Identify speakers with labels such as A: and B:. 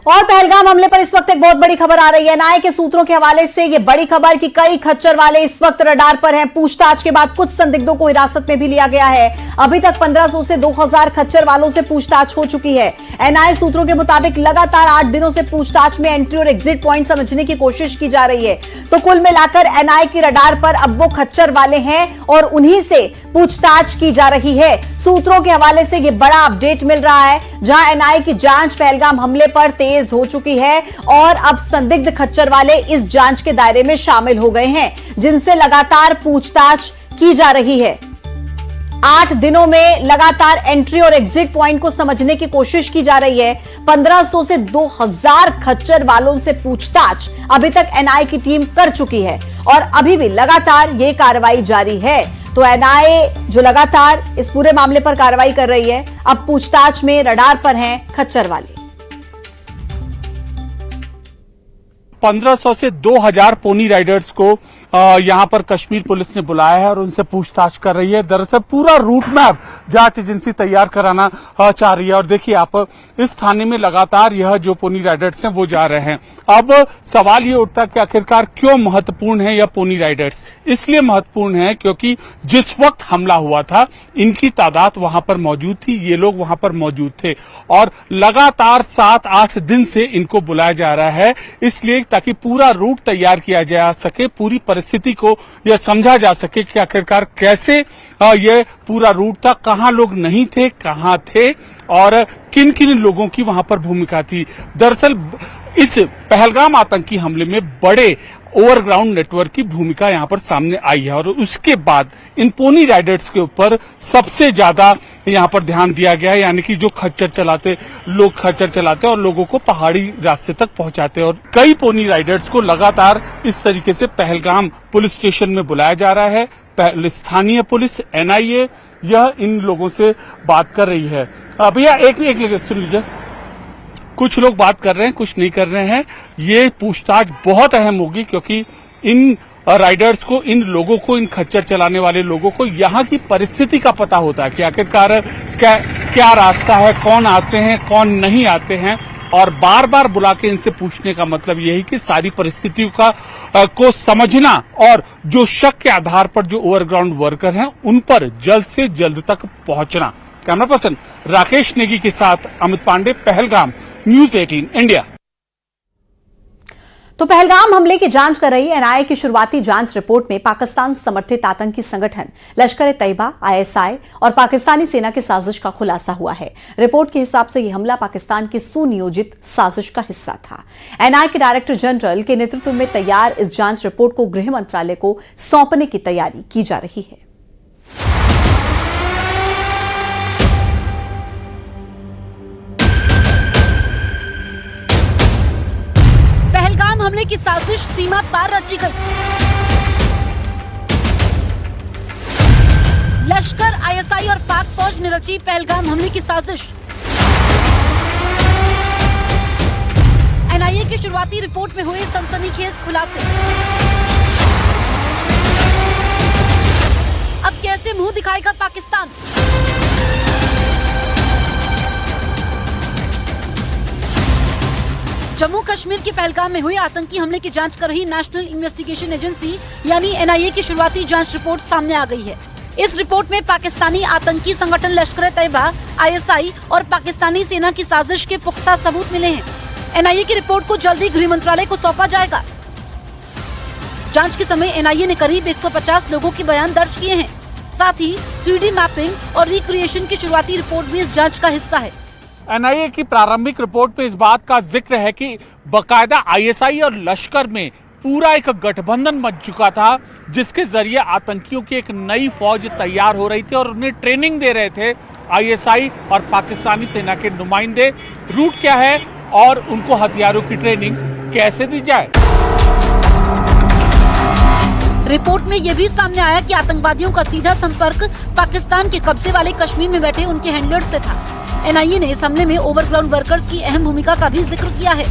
A: और पहलगाम हमले पर इस वक्त एक बहुत बड़ी खबर आ रही है। एनआईए के सूत्रों के हवाले से यह बड़ी खबर कि कई खच्चर वाले इस वक्त रडार पर हैं। पूछताछ के बाद कुछ संदिग्धों को हिरासत में भी लिया गया है। अभी तक 1500 से 2000 खच्चर वालों से पूछताछ हो चुकी है। एनआईए सूत्रों के मुताबिक लगातार 8 दिनों से पूछताछ में एंट्री और एग्जिट पॉइंट समझने की कोशिश की जा रही है। तो कुल मिलाकर एनआईए की रडार पर अब वो खच्चर वाले हैं और उन्हीं से पूछताछ की जा रही है। सूत्रों के हवाले से यह बड़ा अपडेट मिल रहा है, जहां एनआईए की जांच पहलगाम हमले पर तेज हो चुकी है और अब संदिग्ध खच्चर वाले इस जांच के दायरे में शामिल हो गए हैं, जिनसे लगातार पूछताछ की जा रही है। 8 दिनों में लगातार एंट्री और एग्जिट पॉइंट को समझने की कोशिश की जा रही है। 1500 से 2000 खच्चर वालों से पूछताछ अभी तक एनआईए की टीम कर चुकी है और अभी भी लगातार यह कार्रवाई जारी है। तो एनआईए जो लगातार इस पूरे मामले पर कार्रवाई कर रही है, अब पूछताछ में रडार पर हैं खच्चर वाले।
B: 1500 से 2000 पोनी राइडर्स को यहां पर कश्मीर पुलिस ने बुलाया है और उनसे पूछताछ कर रही है। दरअसल पूरा रूट मैप जांच एजेंसी तैयार कराना चाह रही है। और देखिए आप, इस थाने में लगातार यह जो पोनी राइडर्स हैं वो जा रहे हैं। अब सवाल ये उठता है कि आखिरकार क्यों महत्वपूर्ण है यह पोनी राइडर्स? इसलिए महत्वपूर्ण है क्योंकि जिस वक्त हमला हुआ था इनकी तादाद वहां पर मौजूद थी, ये लोग वहां पर मौजूद थे और लगातार 7-8 दिन से इनको बुलाया जा रहा है, इसलिए ताकि पूरा रूट तैयार किया जा सके, पूरी परिस्थिति को यह समझा जा सके कि आखिरकार कैसे यह पूरा रूट था, कहां लोग नहीं थे, कहां थे और किन किन लोगों की वहां पर भूमिका थी। दरअसल इस पहलगाम आतंकी हमले में बड़े ओवरग्राउंड नेटवर्क की भूमिका यहां पर सामने आई है और उसके बाद इन पोनी राइडर्स के ऊपर सबसे ज्यादा यहां पर ध्यान दिया गया है, यानी कि जो खच्चर चलाते और लोगों को पहाड़ी रास्ते तक पहुंचाते। और कई पोनी राइडर्स को लगातार इस तरीके से पहलगाम पुलिस स्टेशन में बुलाया जा रहा है। स्थानीय पुलिस, एनआईए, यह इन लोगों से बात कर रही है। भैया एक सुन लीजिए, कुछ लोग बात कर रहे हैं, कुछ नहीं कर रहे हैं। ये पूछताछ बहुत अहम होगी क्योंकि इन राइडर्स को, इन लोगों को, इन खच्चर चलाने वाले लोगों को यहाँ की परिस्थिति का पता होता है कि आखिरकार क्या रास्ता है, कौन आते हैं, कौन नहीं आते हैं। और बार बार बुला के इनसे पूछने का मतलब यही कि सारी परिस्थितियों को समझना और जो शक के आधार पर जो ओवरग्राउंड वर्कर हैं उन पर जल्द से जल्द तक पहुंचना। कैमरा पर्सन राकेश नेगी के साथ अमित पांडे, पहलगाम, न्यूज़ 18 इंडिया।
A: तो पहलगाम हमले की जांच कर रही एनआईए की शुरुआती जांच रिपोर्ट में पाकिस्तान समर्थित आतंकी संगठन लश्कर-ए-तैयबा, आईएसआई और पाकिस्तानी सेना की साजिश का खुलासा हुआ है। रिपोर्ट के हिसाब से यह हमला पाकिस्तान की सुनियोजित साजिश का हिस्सा था। एनआईए के डायरेक्टर जनरल के नेतृत्व में तैयार इस जांच रिपोर्ट को गृह मंत्रालय को सौंपने की तैयारी की जा रही है।
C: हमले की साजिश सीमा पार रची गई। लश्कर, आईएसआई और पाक फौज ने रची पहलगाम हमले की साजिश। एनआईए की शुरुआती रिपोर्ट में हुए सनसनीखेज खुलासे। अब कैसे मुंह दिखाएगा पाकिस्तान? जम्मू कश्मीर के पहलगाम में हुए आतंकी हमले की जांच कर रही नेशनल इन्वेस्टिगेशन एजेंसी यानी एनआईए की शुरुआती जांच रिपोर्ट सामने आ गई है। इस रिपोर्ट में पाकिस्तानी आतंकी संगठन लश्कर-ए-तैयबा, आईएसआई और पाकिस्तानी सेना की साजिश के पुख्ता सबूत मिले हैं। एनआईए की रिपोर्ट को जल्दी गृह मंत्रालय को सौंपा जाएगा। जांच के समय एनआईए ने करीब 150 लोगों के बयान दर्ज किए हैं। साथ ही 3D मैपिंग और रिक्रिएशन की शुरुआती रिपोर्ट भी इस जांच का हिस्सा है।
B: एनआईए की प्रारंभिक रिपोर्ट में इस बात का जिक्र है कि बकायदा आईएसआई और लश्कर में पूरा एक गठबंधन बन चुका था, जिसके जरिए आतंकियों की एक नई फौज तैयार हो रही थी और उन्हें ट्रेनिंग दे रहे थे आईएसआई और पाकिस्तानी सेना के नुमाइंदे। रूट क्या है और उनको हथियारों की ट्रेनिंग कैसे दी जाए।
C: रिपोर्ट में यह भी सामने आया कि आतंकवादियों का सीधा संपर्क पाकिस्तान के कब्जे वाले कश्मीर में बैठे उनके हैंडलर्स से था। एनआईए ने इस हमले में ओवरग्राउंड वर्कर्स की अहम भूमिका का भी जिक्र किया है।